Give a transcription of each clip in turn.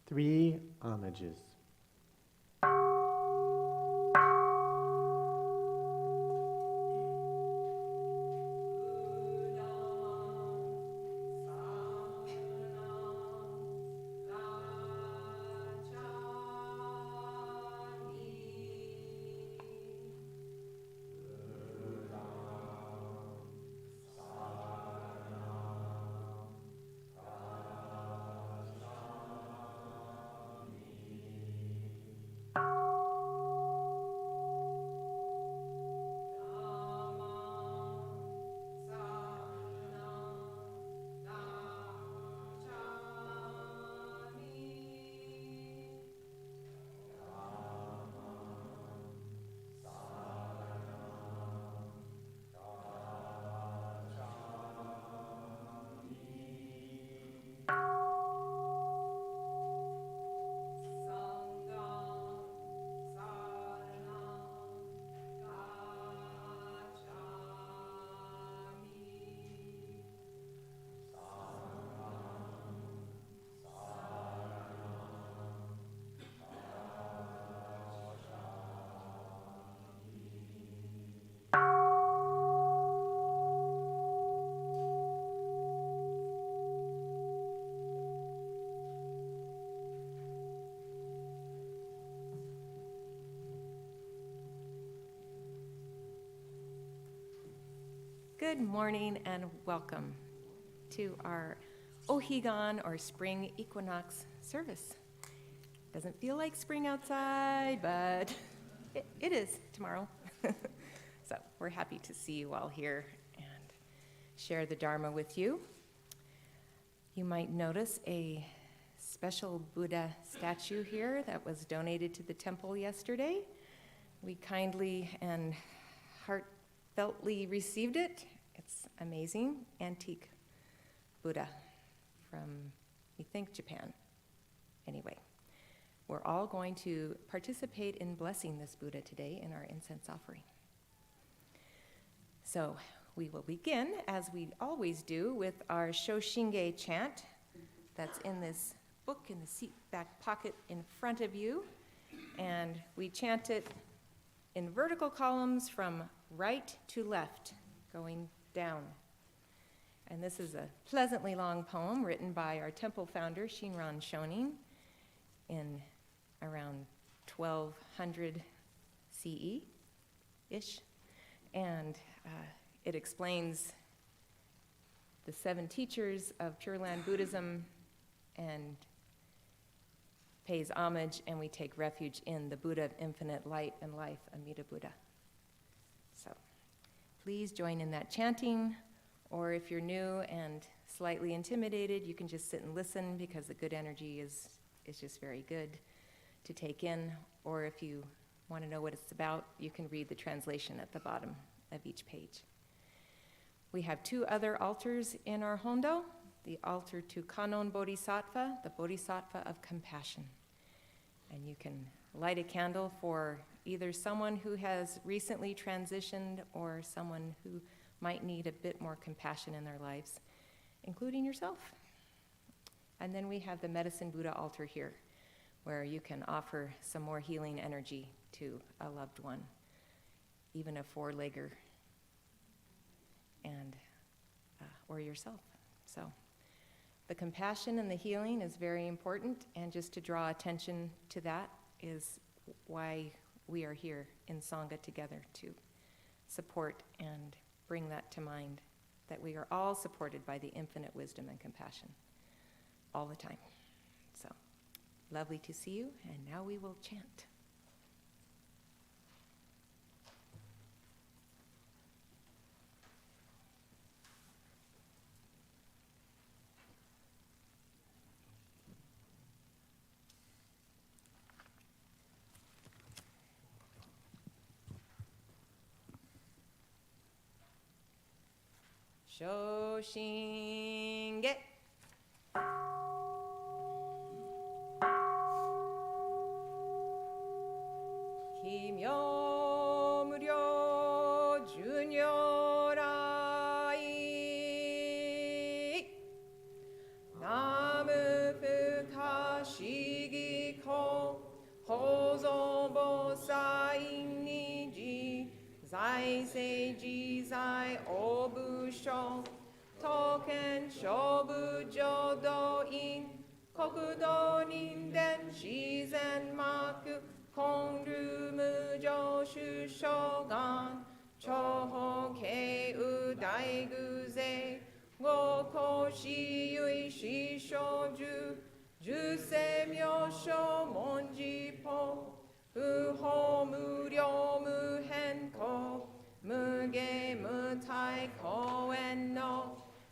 Three homages. Good morning and welcome to our ohigan or spring equinox service. Doesn't feel like spring outside, but it is tomorrow. So we're happy to see you all here and share the Dharma with you. You might notice a special Buddha statue here that was donated to the temple yesterday. We kindly and heartfeltly received it. It's amazing, antique Buddha from, we think, Japan. Anyway, we're all going to participate in blessing this Buddha today in our incense offering. So we will begin, as we always do, with our Shoshinge chant that's in this book in the seat back pocket in front of you. And we chant it in vertical columns from right to left, going down. And this is a pleasantly long poem written by our temple founder, Shinran Shonin, in around 1200 CE-ish. And it explains the 7 teachers of Pure Land Buddhism and pays homage, and we take refuge in the Buddha of infinite light and life, Amida Buddha. So please join in that chanting, or if you're new and slightly intimidated, you can just sit and listen because the good energy is just very good to take in. Or if you want to know what it's about, you can read the translation at the bottom of each page. We have 2 other altars in our hondo, the altar to Kannon Bodhisattva, the Bodhisattva of compassion. And you can light a candle for either someone who has recently transitioned or someone who might need a bit more compassion in their lives, including yourself. And then we have the Medicine Buddha altar here, where you can offer some more healing energy to a loved one, even a four-legger, and or yourself. So the compassion and the healing is very important, and just to draw attention to that is why we are here in Sangha together, to support and bring that to mind, that we are all supported by the infinite wisdom and compassion all the time. So lovely to see you, and now we will chant. Shoshinge. Kimyo-muryo junyorai. Namu-fuka-shigi-ko hozo-bosai-ni-ji. Zai-sei-ji-zai-obu-sho Token Shobu-jo-do-in Kokudo-nin-den Shizen-maku Kongru-mu-jo-shu-shogan Choho-kei-u-dai-gu-ze Goko-shi-yui-shi-sho-ju Ju-se-myo-sho-mon-ji-po Uho-mu-ryo-mu-hen-ko Muge-mutai-ko-en-no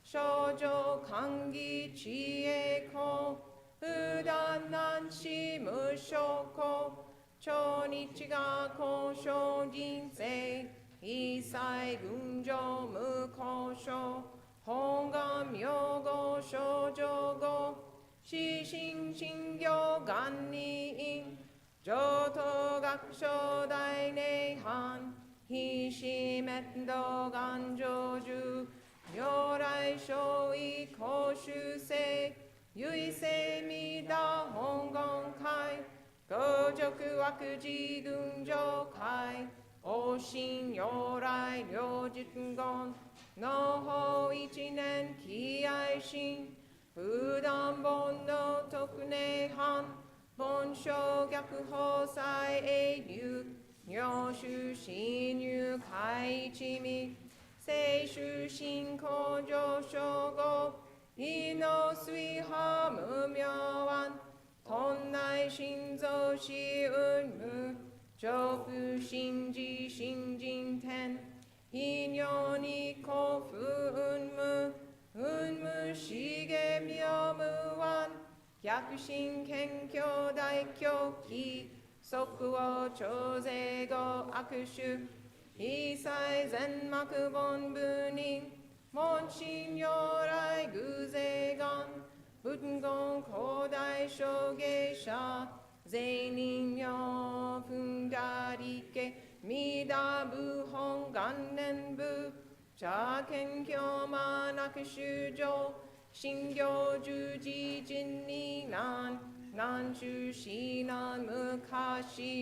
Shoujo Kangi Chie-ko Udan-nan-shi-mu-shoko Chonichiga-ko Shojin-sei Isai-gunjo-mu-ko-sho Hongam-yogo Shoujo-go Shishin-shingyo-gan-ni-in Joto-gakusho-dai-nei-han Hishimet-do-gan-jo-ju Nyorai-shoi-ko-shu-sei Yui-sei-mi-da-hong-gong-kai Gojoku-wakuji-gunjo-kai Oshin-nyorai-ryo-jitun-gon No-ho-ichinen-ki-ai-shin Udan-bon-no-toku-nei-han Bonsho-gyaku-hosai-e-ryu Nyoshu-shin-yu-kai-ichi-mi Seishu-shin-ko-jo-sho-go Ino-sui-ha-mu-myo-wan Tonnai-shin-zo-shi-un-mu Jofu-shin-ji-shin-jin-ten Inyo-ni-ko-fu-un-mu Un-mu-shige-myo-mu-wan Gyakushin-kenkyo-daikyo-ki Sokuo-chose-go-akushu Isai-zen-maku-bon-bu-nin Monshin-nyorai-gu-ze-gan Buten-gon-kodai-sho-ge-sha Zeinin-myo-fun-ga-ri-ke Midabu-hong-gan-nen-bu Jaken-kyo-man-akushu-jo Shingyo-ju-ji-jin-ni-nan Nanshu-shi-nan-mukashi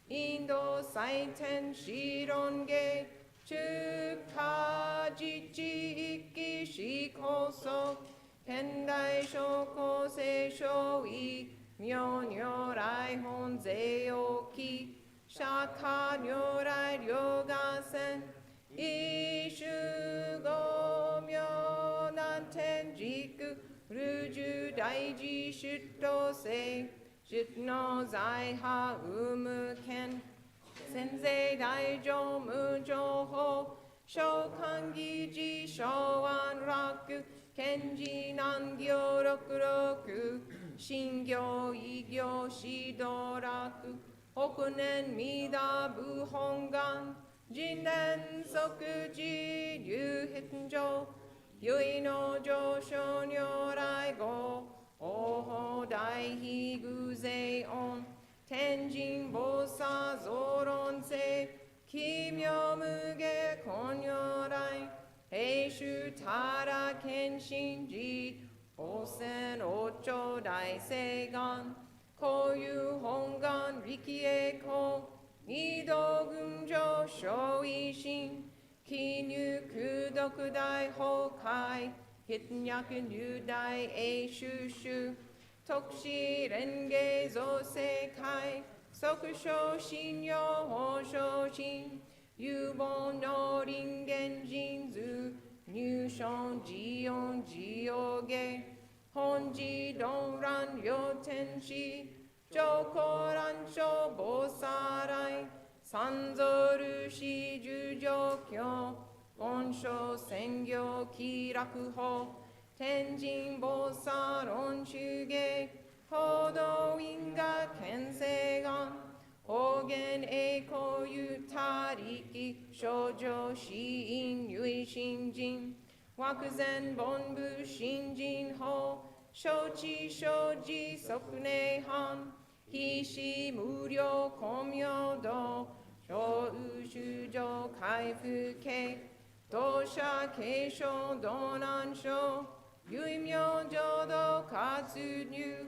Indo-saiten-shiron-ge Chukaji-chi-ikki-shi-koso Pendai-shoko-se-sho-i Myo-nyorai-hon-ze-o-ki Shaka-nyorai-ryoga-sen Ishu-go-myo-nanten-jiku Ruju-daiji-shutto-se Shutno-zai-ha-umu-ken Sensei-dai-jo-mu-jo-ho Shokangi-ji-showan-raku Kenji-nan-gyo-roku-roku Shingyo-igyo-shido-raku Hokunen-midabu-hongan Jinen-soku-ji-ryu-hiten-jo Yui-no-jo-sho-nyorai-go Oho-dai-hi-gu-ze-on Tenjin-bosa-zoron-se Kimyo-muge-kon-nyorai Heishu-tara-kenshin-ji Osen-ocho-dai-seigan Koyu-hongan-rikie-ko 二度群上小維新記入空読大崩壊筆脈入大英収集特使連芸造世界即昇信用保証人有望の人間人図入賞自音自用芸本自動乱両天使上皇乱書菩薩来三蔵ルシ十条教本書専業気楽法天神菩薩論主芸報道因果見世願方言栄光ゆたりき少女死因唯新人惑前本部新人法承知承知即内藩必死無料公明道小宇宙上回復系同社継承道南省唯名浄土活入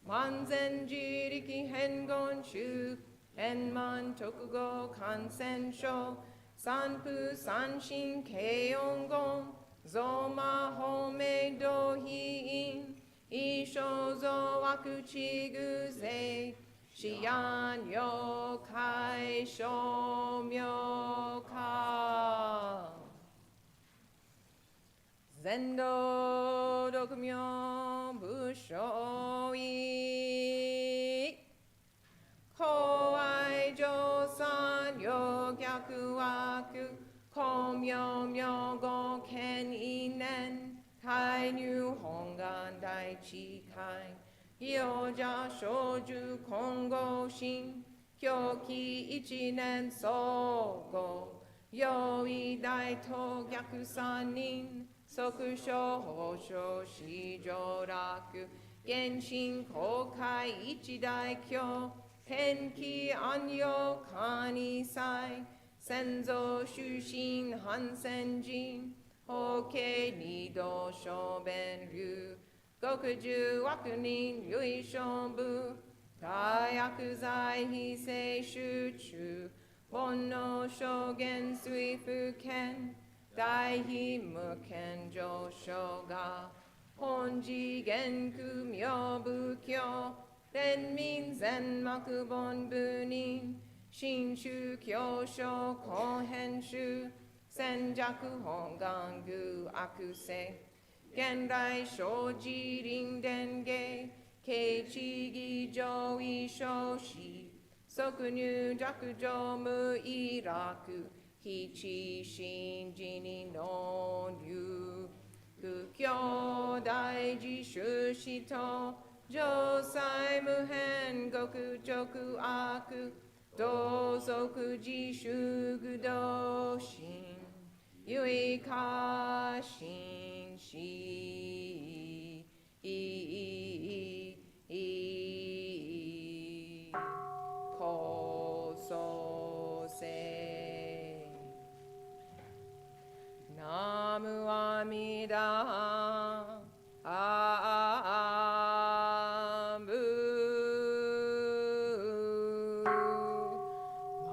万全自力変言中変満直後感染症三風三神慶音言増魔法明道非因一生増悪地偶税思案妖怪小妙化全道独名武将意公愛上三両逆枠公明明語権威年介入本願大地会幼者少女混合心狂気一年総合用意大と逆三人即所保証市場楽原神公開一大教天気安養管理祭先祖出身反戦人法系二度小弁流極重悪人類勝部大悪罪非正集中煩悩証言水不見大非無権上昇が本次元空妙仏教天民全幕本部人新宗教書後編集戦弱本願具悪性現代生じ臨伝芸慶地義上位少子即入弱上無意楽非知信寺に納入苦境大事修士と上才無変極直悪同即自主具道心唯過心しこそせナムアミダアム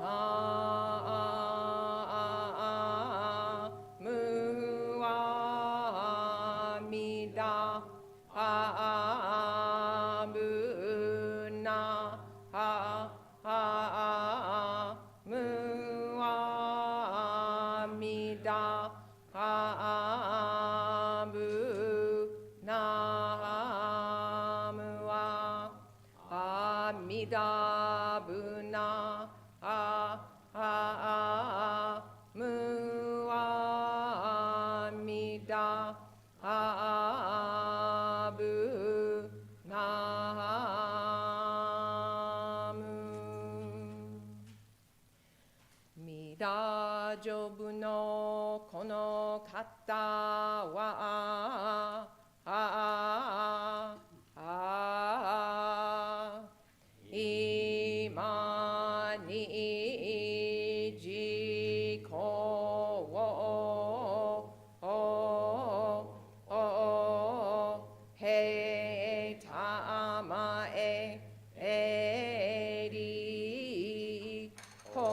アムアミダアムナアムアミダアムナムアアミダブナアムアミダアブナムミダジョブのこの方は今に自己をへたまえりほ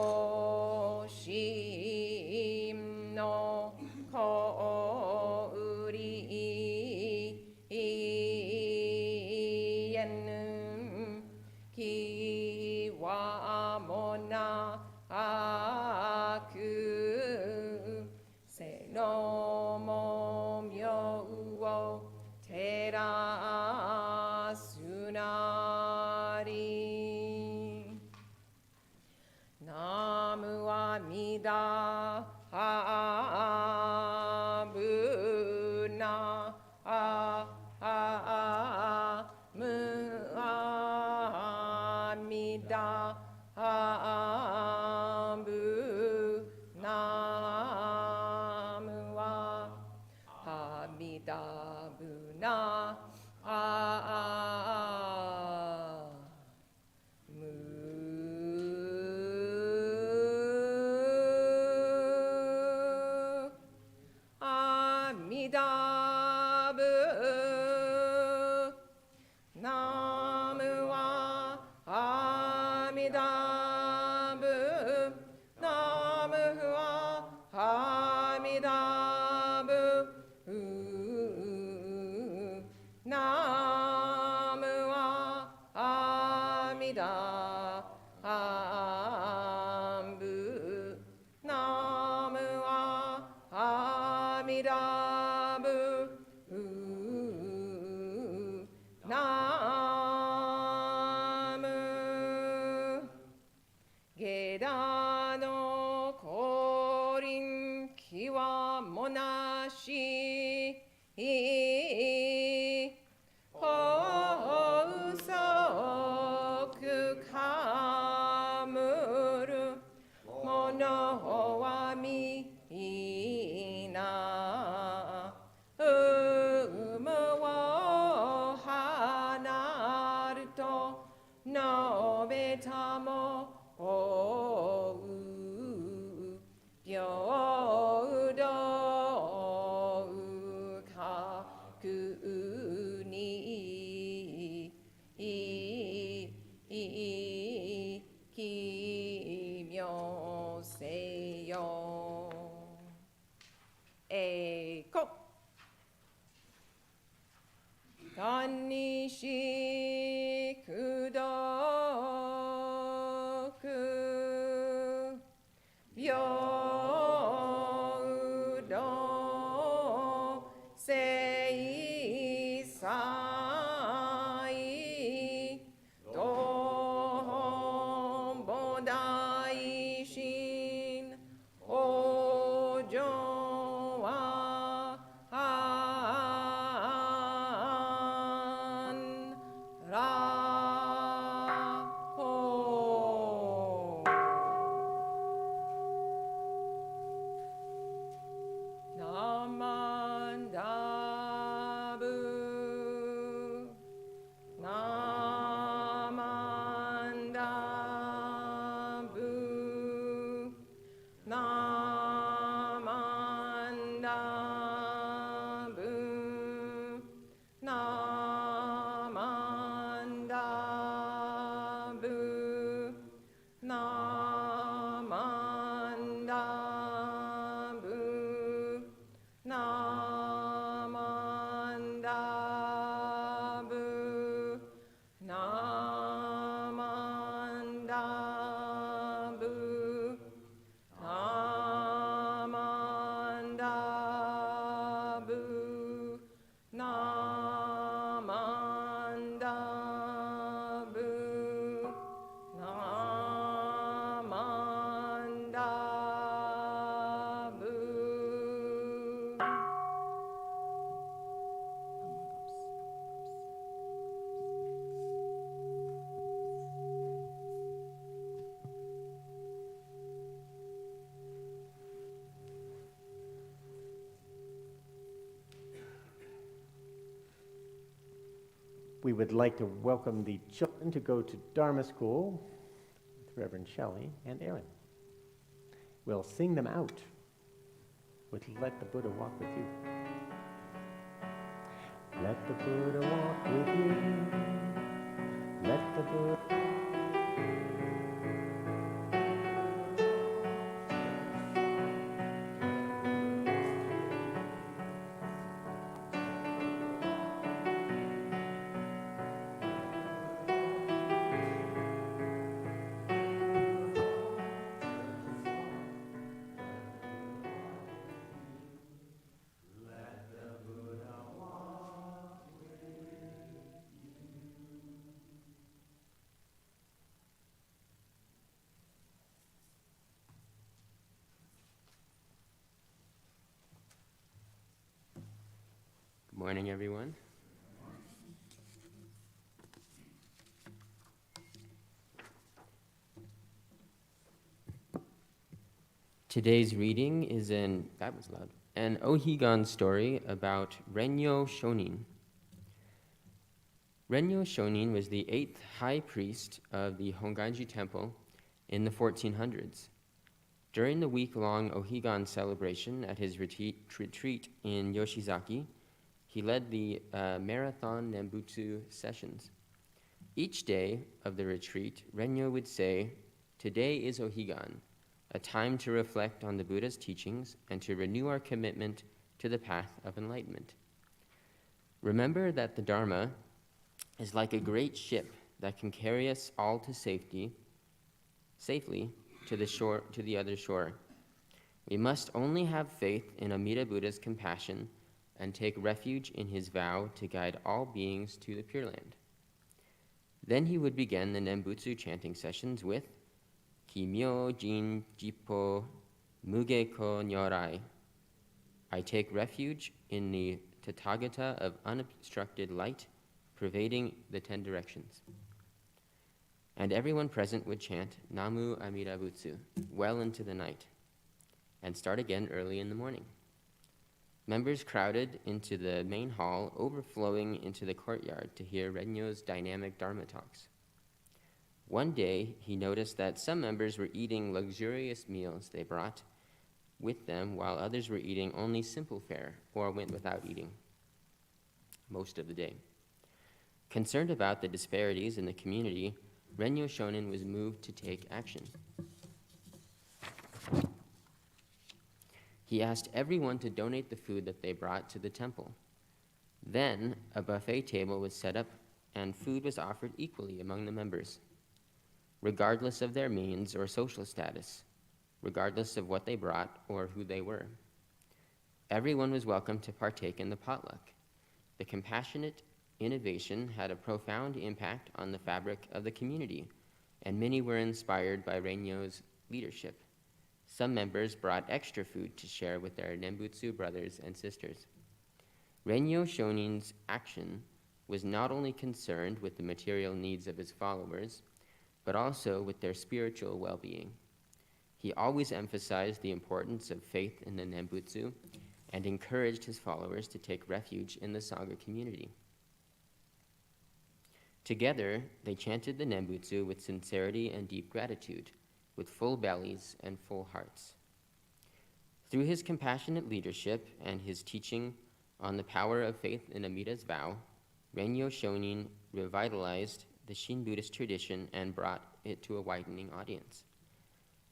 ナムアミダハブナムアミダハブナムアハミダブナゲダの降臨気はもなし法則かむるものはみな有無を離ると述べたも平等格に奇妙せよ栄光単にしくど平等正祭とも大心往生は安らほナマンダブナマンダブナマンダブナマンダブナマンダブナマンダブナマンダブナマンダブナマンダブナマンダブWe would like to welcome the children to go to Dharma School with Reverend Shelley and Aaron. We'll sing them out with Let the Buddha Walk With You. Let the Buddha walk with you. Let the Buddha Morning, everyone. Today's reading is an ohigan story about Renyo Shonin. Renyo Shonin was the 8th high priest of the Honganji Temple in the 1400s. During the week-long ohigan celebration at his retreat in Yoshizaki, he led the marathon Nembutsu sessions. Each day of the retreat, Renyo would say, "Today is ohigan, a time to reflect on the Buddha's teachings and to renew our commitment to the path of enlightenment. Remember that the Dharma is like a great ship that can carry us all to safely to the other shore. We must only have faith in Amida Buddha's compassion and take refuge in his vow to guide all beings to the Pure Land." Then he would begin the Nembutsu chanting sessions with Kimyo Jin Jippo Mugeko Nyorai. I take refuge in the Tathagata of unobstructed light, pervading the 10 directions. And everyone present would chant Namu Amida Butsu well into the night, and start again early in the morning. Members crowded into the main hall, overflowing into the courtyard to hear Renyo's dynamic Dharma talks. One day, he noticed that some members were eating luxurious meals they brought with them, while others were eating only simple fare or went without eating most of the day. Concerned about the disparities in the community, Renyo Shonin was moved to take action. He asked everyone to donate the food that they brought to the temple. Then a buffet table was set up and food was offered equally among the members, regardless of their means or social status, regardless of what they brought or who they were. Everyone was welcome to partake in the potluck. The compassionate innovation had a profound impact on the fabric of the community, and many were inspired by Renyo's leadership. Some members brought extra food to share with their Nembutsu brothers and sisters. Renyo Shonin's action was not only concerned with the material needs of his followers, but also with their spiritual well-being. He always emphasized the importance of faith in the Nembutsu and encouraged his followers to take refuge in the Sangha community. Together, they chanted the Nembutsu with sincerity and deep gratitude, with full bellies and full hearts. Through his compassionate leadership and his teaching on the power of faith in Amida's vow, Renyo Shonin revitalized the Shin Buddhist tradition and brought it to a widening audience.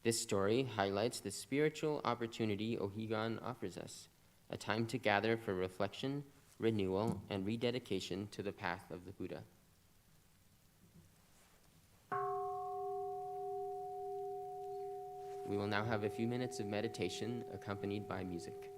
This story highlights the spiritual opportunity ohigan offers us, a time to gather for reflection, renewal, and rededication to the path of the Buddha. We will now have a few minutes of meditation accompanied by music.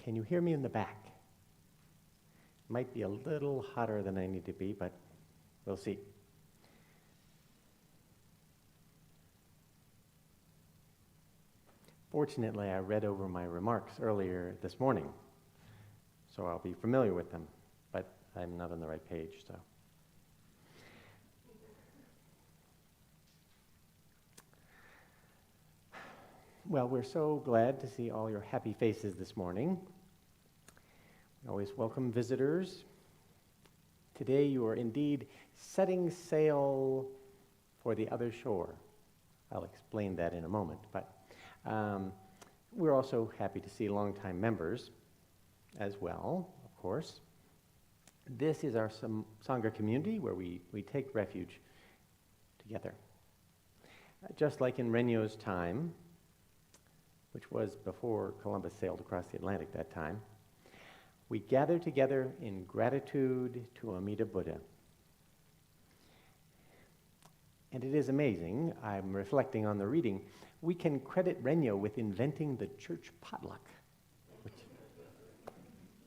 Can you hear me in the back? Might be a little hotter than I need to be, but we'll see. Fortunately, I read over my remarks earlier this morning, so I'll be familiar with them, but I'm not on the right page, so. Well, we're so glad to see all your happy faces this morning. We always welcome visitors. Today you are indeed setting sail for the other shore. I'll explain that in a moment, but we're also happy to see longtime members as well, of course. This is our Sangha community where we take refuge together. Just like in Renyo's time, which was before Columbus sailed across the Atlantic that time, we gather together in gratitude to Amida Buddha. And it is amazing, I'm reflecting on the reading, we can credit Renyo with inventing the church potluck.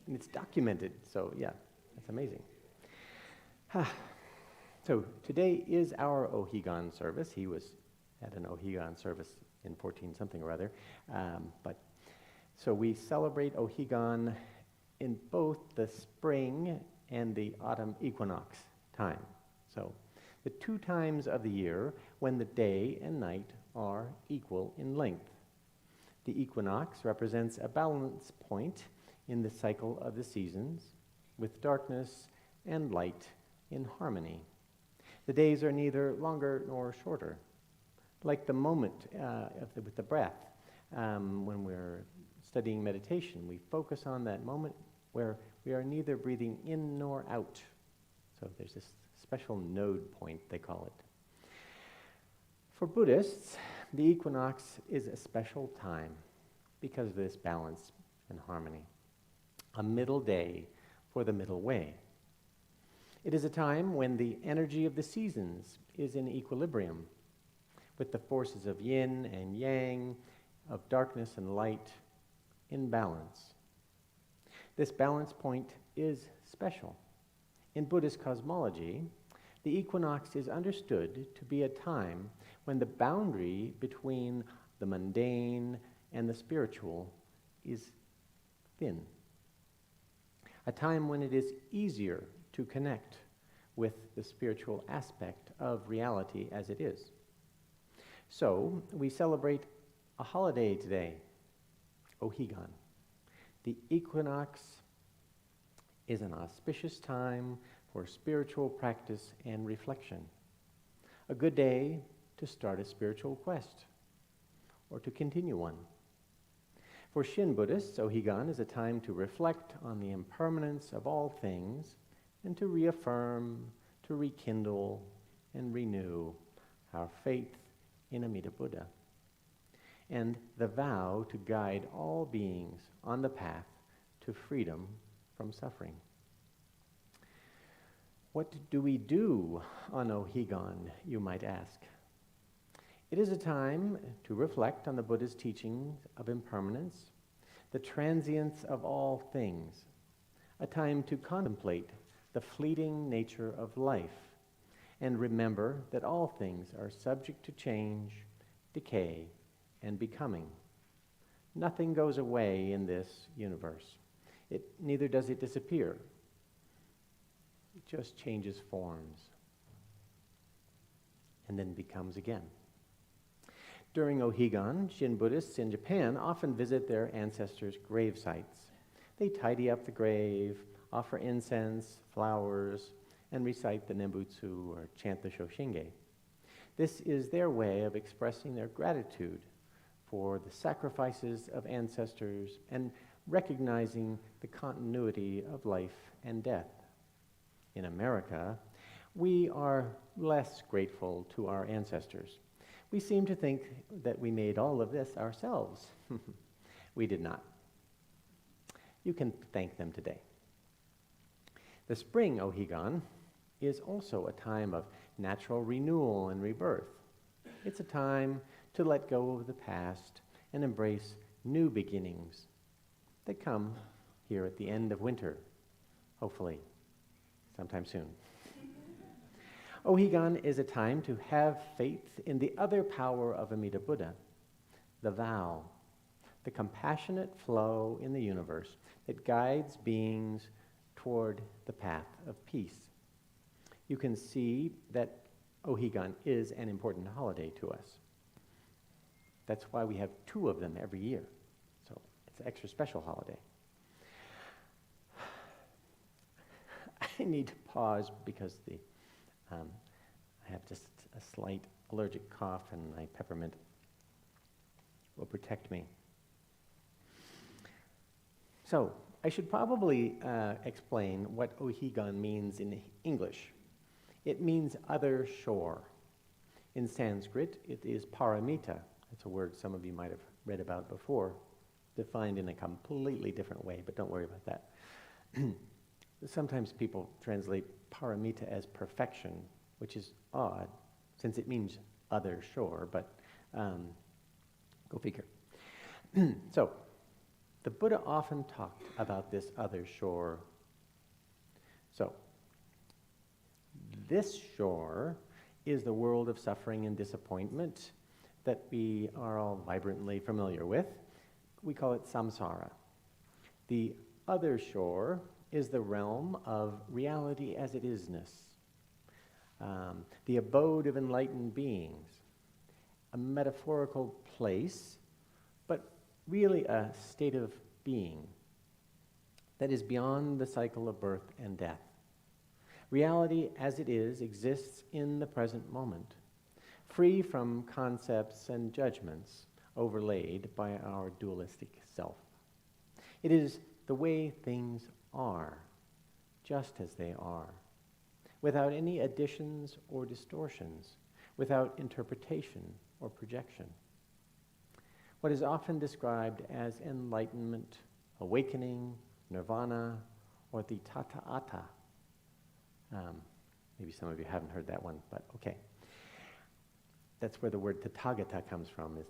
And it's documented, so yeah, that's amazing. So today is our ohigan service. He was at an ohigan service in 14-something or other. So we celebrate ohigan in both the spring and the autumn equinox time. So the two times of the year when the day and night are equal in length. The equinox represents a balance point in the cycle of the seasons, with darkness and light in harmony. The days are neither longer nor shorter. Like the moment with the breath, when we're studying meditation, we focus on that moment where we are neither breathing in nor out. So there's this special node point, they call it. For Buddhists, the equinox is a special time because of this balance and harmony. A middle day for the middle way. It is a time when the energy of the seasons is in equilibrium, with the forces of yin and yang, of darkness and light, in balance. This balance point is special. In Buddhist cosmology, the equinox is understood to be a time when the boundary between the mundane and the spiritual is thin. A time when it is easier to connect with the spiritual aspect of reality as it is. So, we celebrate a holiday today, ohigan. The equinox is an auspicious time for spiritual practice and reflection. A good day to start a spiritual quest or to continue one. For Shin Buddhists, ohigan is a time to reflect on the impermanence of all things and to reaffirm, to rekindle, and renew our faith in Amida Buddha, and the vow to guide all beings on the path to freedom from suffering. What do we do on ohigan, you might ask? It is a time to reflect on the Buddha's teachings of impermanence, the transience of all things, a time to contemplate the fleeting nature of life, and remember that all things are subject to change, decay, and becoming. Nothing goes away in this universe. Neither does it disappear. It just changes forms and then becomes again. During ohigan, Shin Buddhists in Japan often visit their ancestors' grave sites. They tidy up the grave, offer incense, flowers, and recite the Nembutsu or chant the Shoshinge. This is their way of expressing their gratitude for the sacrifices of ancestors and recognizing the continuity of life and death. In America, we are less grateful to our ancestors. We seem to think that we made all of this ourselves. We did not. You can thank them today. The spring ohigan is also a time of natural renewal and rebirth. It's a time to let go of the past and embrace new beginnings that come here at the end of winter, hopefully, sometime soon. Ohigan is a time to have faith in the other power of Amida Buddha, the vow, the compassionate flow in the universe that guides beings toward the path of peace. You can see that ohigan is an important holiday to us. That's why we have 2 of them every year. So it's an extra special holiday. I need to pause because I have just a slight allergic cough, and my peppermint will protect me. So I should probably explain what ohigan means in English. It means other shore. In Sanskrit, it is paramita. It's a word some of you might have read about before, defined in a completely different way, but don't worry about that. Sometimes people translate paramita as perfection, which is odd, since it means other shore, but go figure. So, the Buddha often talked about this other shore. So, this shore is the world of suffering and disappointment that we are all vibrantly familiar with. We call it samsara. The other shore is the realm of reality as it isness, the abode of enlightened beings, a metaphorical place, but really a state of being that is beyond the cycle of birth and death. Reality as it is exists in the present moment, free from concepts and judgments overlaid by our dualistic self. It is the way things are, just as they are, without any additions or distortions, without interpretation or projection. What is often described as enlightenment, awakening, nirvana, or the tathagata. Maybe some of you haven't heard that one, but okay. That's where the word tathagata comes from, is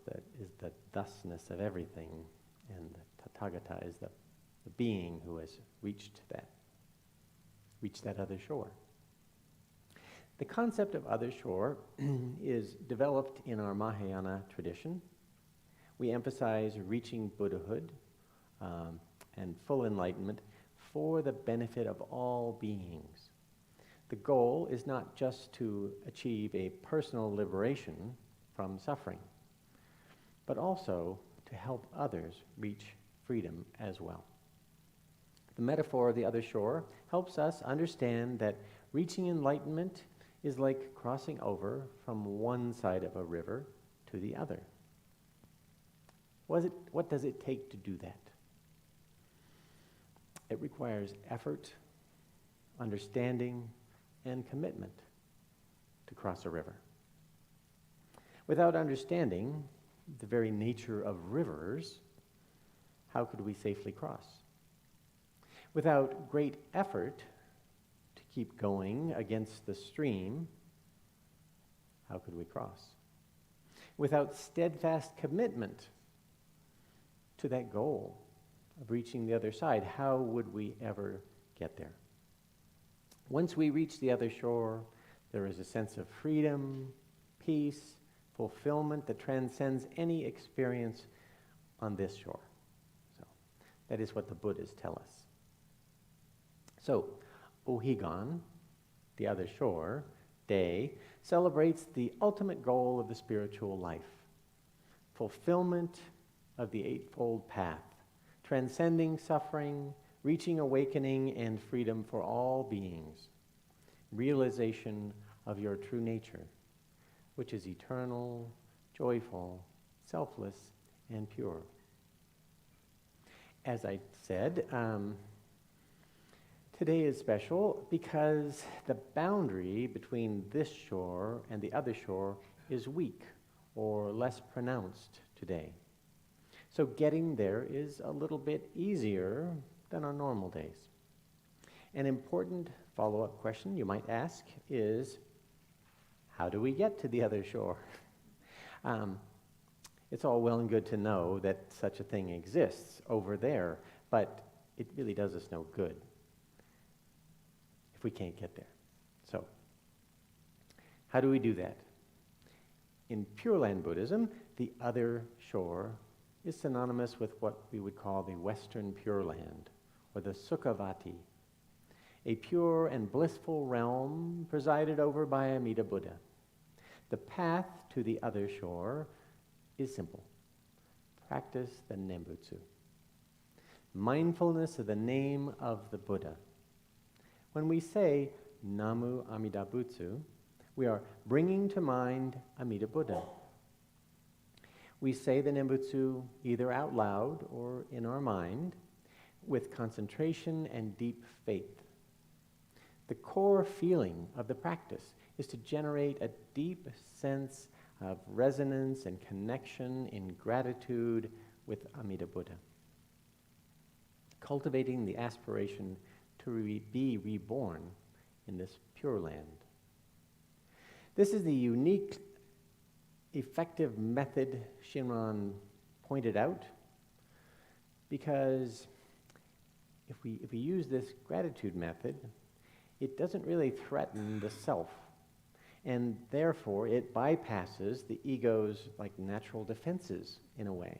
the thusness of everything, and the tathagata is the being who has reached that other shore. The concept of other shore is developed in our Mahayana tradition. We emphasize reaching Buddhahood and full enlightenment for the benefit of all beings. The goal is not just to achieve a personal liberation from suffering, but also to help others reach freedom as well. The metaphor of the other shore helps us understand that reaching enlightenment is like crossing over from one side of a river to the other. What does it take to do that? It requires effort, understanding, and commitment to cross a river. Without understanding the very nature of rivers, how could we safely cross? Without great effort to keep going against the stream, how could we cross? Without steadfast commitment to that goal of reaching the other side, how would we ever get there? Once we reach the other shore, there is a sense of freedom, peace, fulfillment that transcends any experience on this shore. So that is what the Buddhas tell us. So, ohigan, the other shore, day, celebrates the ultimate goal of the spiritual life, fulfillment of the Eightfold Path, transcending suffering, reaching awakening and freedom for all beings, realization of your true nature, which is eternal, joyful, selfless, and pure. As I said, today is special because the boundary between this shore and the other shore is weak or less pronounced today. So getting there is a little bit easier than on normal days. An important follow-up question you might ask is, how do we get to the other shore? It's all well and good to know that such a thing exists over there, but it really does us no good if we can't get there. So, how do we do that? In Pure Land Buddhism, the other shore is synonymous with what we would call the Western Pure Land, or the Sukhavati, a pure and blissful realm presided over by Amida Buddha. The path to the other shore is simple. Practice the Nembutsu. Mindfulness of the name of the Buddha. When we say Namu Amida Butsu, we are bringing to mind Amida Buddha. We say the Nembutsu either out loud or in our mind with concentration and deep faith. The core feeling of the practice is to generate a deep sense of resonance and connection in gratitude with Amida Buddha, cultivating the aspiration to be reborn in this Pure Land. This is the unique, effective method Shinran pointed out, because if we use this gratitude method, it doesn't really threaten the self, and therefore it bypasses the ego's natural defenses in a way.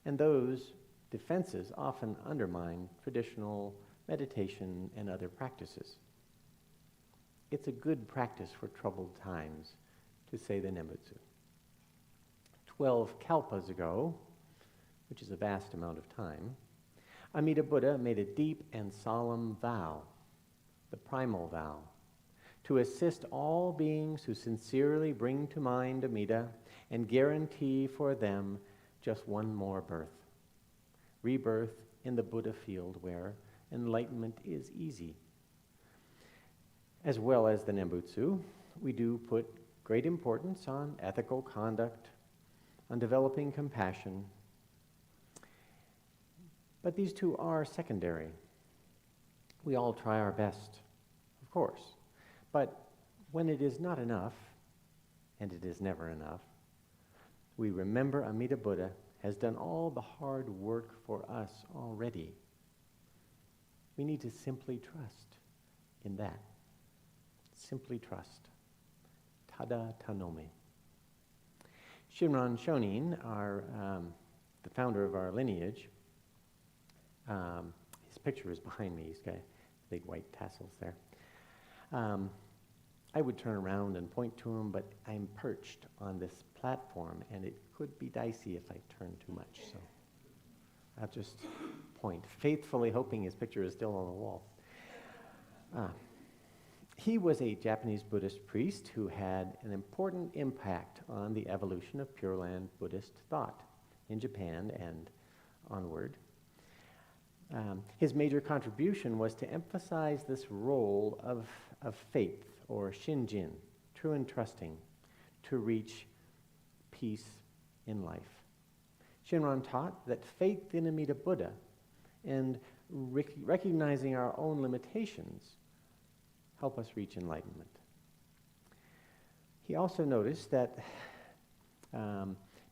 And those defenses often undermine traditional meditation and other practices. It's a good practice for troubled times to say the Nembutsu. 12 kalpas ago, which is a vast amount of time, Amida Buddha made a deep and solemn vow, the primal vow, to assist all beings who sincerely bring to mind Amida and guarantee for them just one more birth, rebirth in the Buddha field where enlightenment is easy. As well as the Nembutsu, we do put great importance on ethical conduct, on developing compassion. But these two are secondary. We all try our best, of course. But when it is not enough, and it is never enough, we remember Amida Buddha has done all the hard work for us already. We need to simply trust in that. Simply trust. Tada tanome. Shinran Shonin, the founder of our lineage, his picture is behind me. He's got big white tassels there. I would turn around and point to him, but I'm perched on this platform, and it could be dicey if I turn too much. So I'll just point, faithfully hoping his picture is still on the wall. He was a Japanese Buddhist priest who had an important impact on the evolution of Pure Land Buddhist thought. in Japan and onward. His major contribution was to emphasize this role of faith, or shinjin, true and trusting, to reach peace in life. Shinran taught that faith in Amida Buddha and recognizing our own limitations help us reach enlightenment. He also noticed that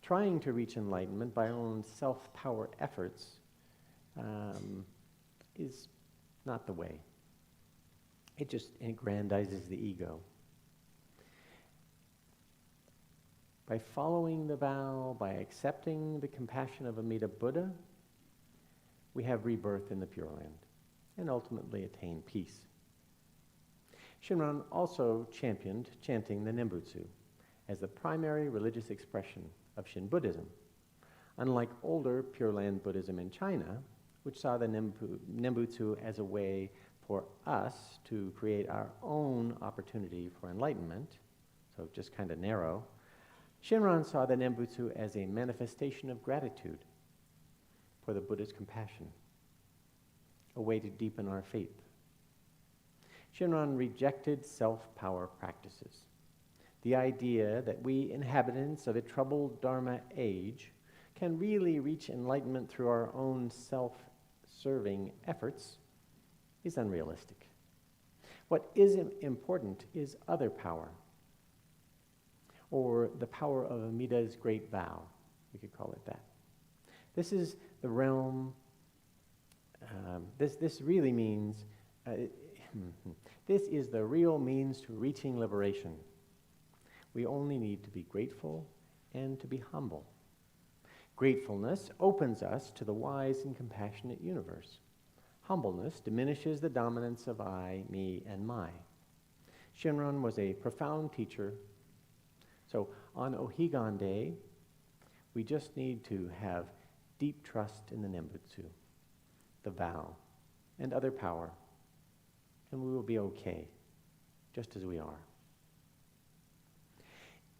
trying to reach enlightenment by our own self-power efforts is not the way. It just aggrandizes the ego. By following the vow, by accepting the compassion of Amida Buddha, we have rebirth in the Pure Land and ultimately attain peace. Shinran also championed chanting the Nembutsu as the primary religious expression of Shin Buddhism. Unlike older Pure Land Buddhism in China, which saw the Nembutsu as a way for us to create our own opportunity for enlightenment, so just kind of narrow, Shinran saw the Nembutsu as a manifestation of gratitude for the Buddha's compassion, a way to deepen our faith. Shinran rejected self-power practices, the idea that we inhabitants of a troubled Dharma age can really reach enlightenment through our own self-serving efforts is unrealistic. What is important is other power, or the power of Amida's great vow, we could call it that. This is the realm, this really means, this is the real means to reaching liberation. We only need to be grateful and to be humble. Gratefulness opens us to the wise and compassionate universe. Humbleness diminishes the dominance of I, me, and my. Shinran was a profound teacher. So on Ohigan Day, we just need to have deep trust in the Nembutsu, the vow, and other power, and we will be okay, just as we are.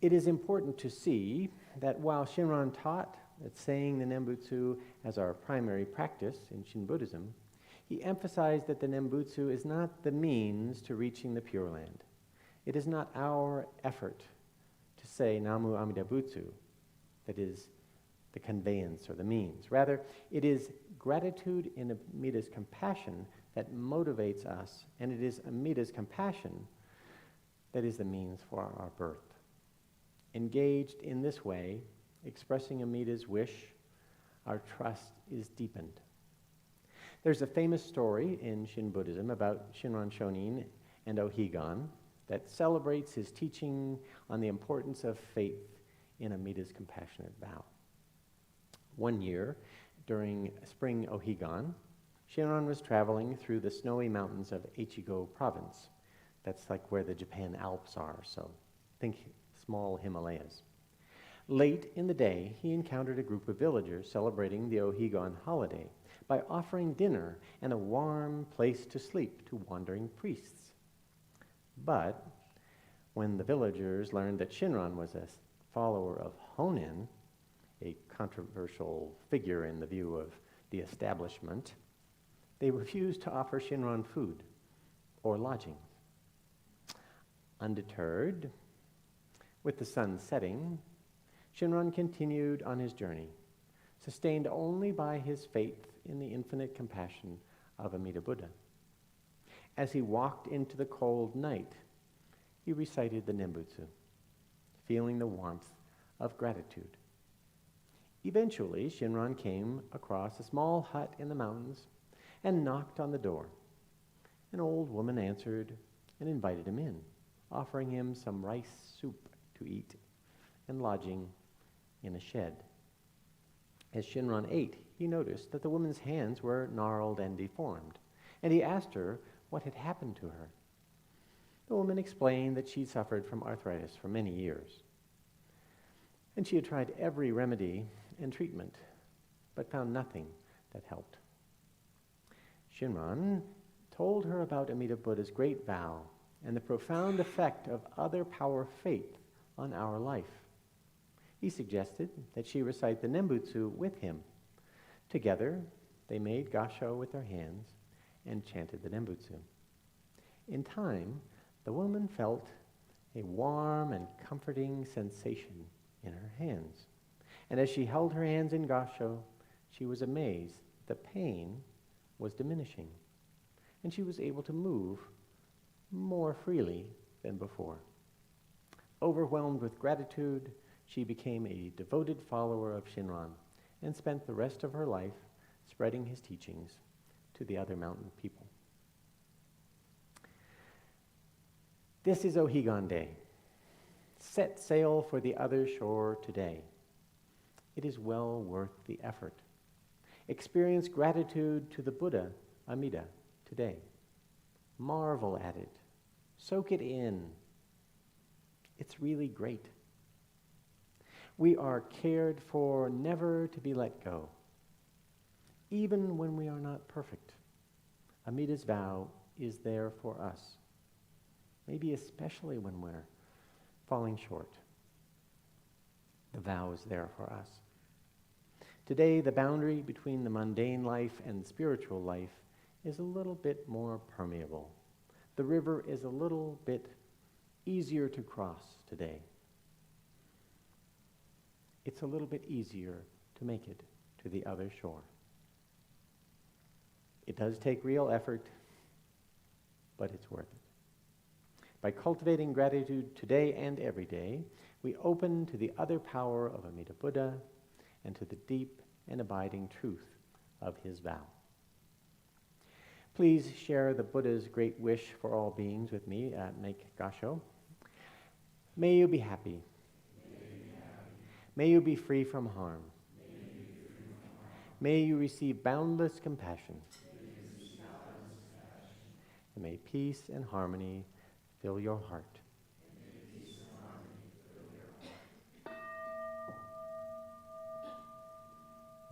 It is important to see that while Shinran taught that saying the Nembutsu as our primary practice in Shin Buddhism, he emphasized that the Nembutsu is not the means to reaching the Pure Land. It is not our effort to say Namu Amida Butsu that is the conveyance or the means. Rather, it is gratitude in Amida's compassion that motivates us, and it is Amida's compassion that is the means for our birth. Engaged in this way, expressing Amida's wish, our trust is deepened. There's a famous story in Shin Buddhism about Shinran Shonin and Ohigan that celebrates his teaching on the importance of faith in Amida's compassionate vow. One year, during spring Ohigan, Shinran was traveling through the snowy mountains of Echigo province. That's like where the Japan Alps are, so think small Himalayas. Late in the day, he encountered a group of villagers celebrating the Ohigan holiday by offering dinner and a warm place to sleep to wandering priests. But when the villagers learned that Shinran was a follower of Honen, a controversial figure in the view of the establishment, they refused to offer Shinran food or lodging. Undeterred, with the sun setting, Shinran continued on his journey, sustained only by his faith in the infinite compassion of Amida Buddha. As he walked into the cold night, he recited the Nembutsu, feeling the warmth of gratitude. Eventually, Shinran came across a small hut in the mountains and knocked on the door. An old woman answered and invited him in, offering him some rice soup to eat and lodging in a shed. As Shinran ate, he noticed that the woman's hands were gnarled and deformed, and he asked her what had happened to her. The woman explained that she suffered from arthritis for many years, and she had tried every remedy and treatment, but found nothing that helped. Shinran told her about Amida Buddha's great vow and the profound effect of other power faith on our life. He suggested that she recite the Nembutsu with him. Together, they made gasho with their hands and chanted the Nembutsu. In time, the woman felt a warm and comforting sensation in her hands. And as she held her hands in gasho, she was amazed the pain was diminishing, and she was able to move more freely than before. Overwhelmed with gratitude, she became a devoted follower of Shinran and spent the rest of her life spreading his teachings to the other mountain people. This is Ohigan Day. Set sail for the other shore today. It is well worth the effort. Experience gratitude to the Buddha, Amida, today. Marvel at it. Soak it in. It's really great. We are cared for, never to be let go. Even when we are not perfect, Amida's vow is there for us. Maybe especially when we're falling short. The vow is there for us. Today, the boundary between the mundane life and spiritual life is a little bit more permeable. The river is a little bit easier to cross today. It's a little bit easier to make it to the other shore. It does take real effort, but it's worth it. By cultivating gratitude today and every day, we open to the other power of Amida Buddha and to the deep and abiding truth of his vow. Please share the Buddha's great wish for all beings with me at Make Gasho. May you be happy. May you be free from harm. May you receive boundless compassion. And may peace and harmony fill your heart.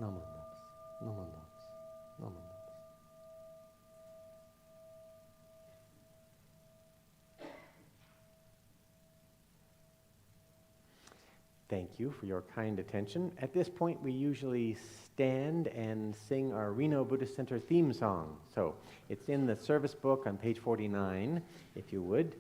Namo Nops, Namo Nops, Namo Nops. Thank you for your kind attention. At this point, we usually stand and sing our Reno Buddhist Center theme song. So it's in the service book on page 49, if you would.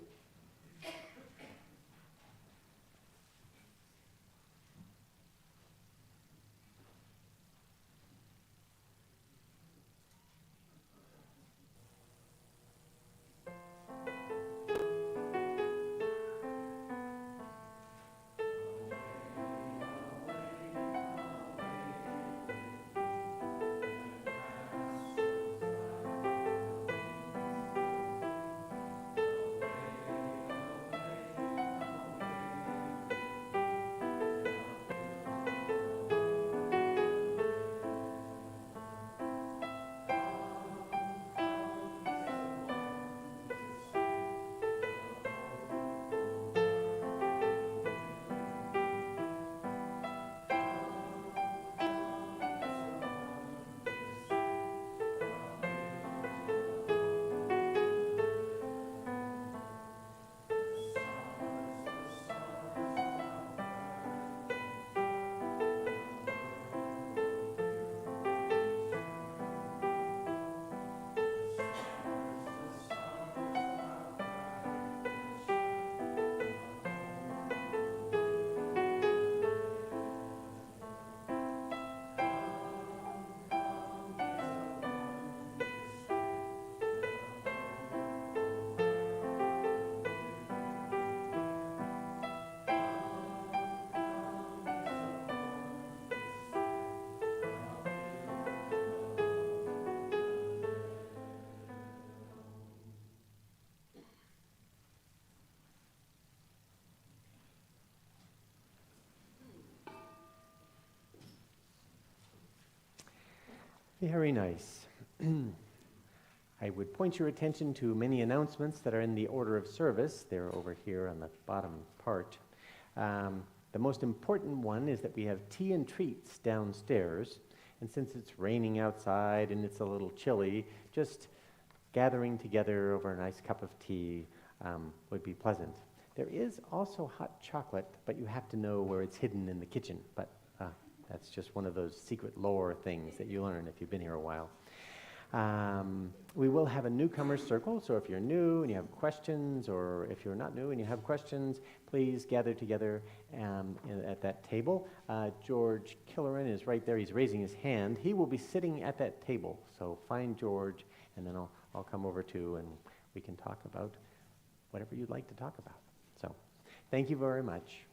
Very nice. I would point your attention to many announcements that are in the order of service. They're over here on the bottom part. The most important one is that we have tea and treats downstairs. And since it's raining outside and it's a little chilly, just gathering together over a nice cup of tea would be pleasant. There is also hot chocolate, but you have to know where it's hidden in the kitchen. But that's just one of those secret lore things that you learn if you've been here a while. We will have a newcomer circle, so if you're new and you have questions, or if you're not new and you have questions, please gather together at that table. George Killeran is right there. He's raising his hand. He will be sitting at that table, so find George, and then I'll come over too, and we can talk about whatever you'd like to talk about. So thank you very much.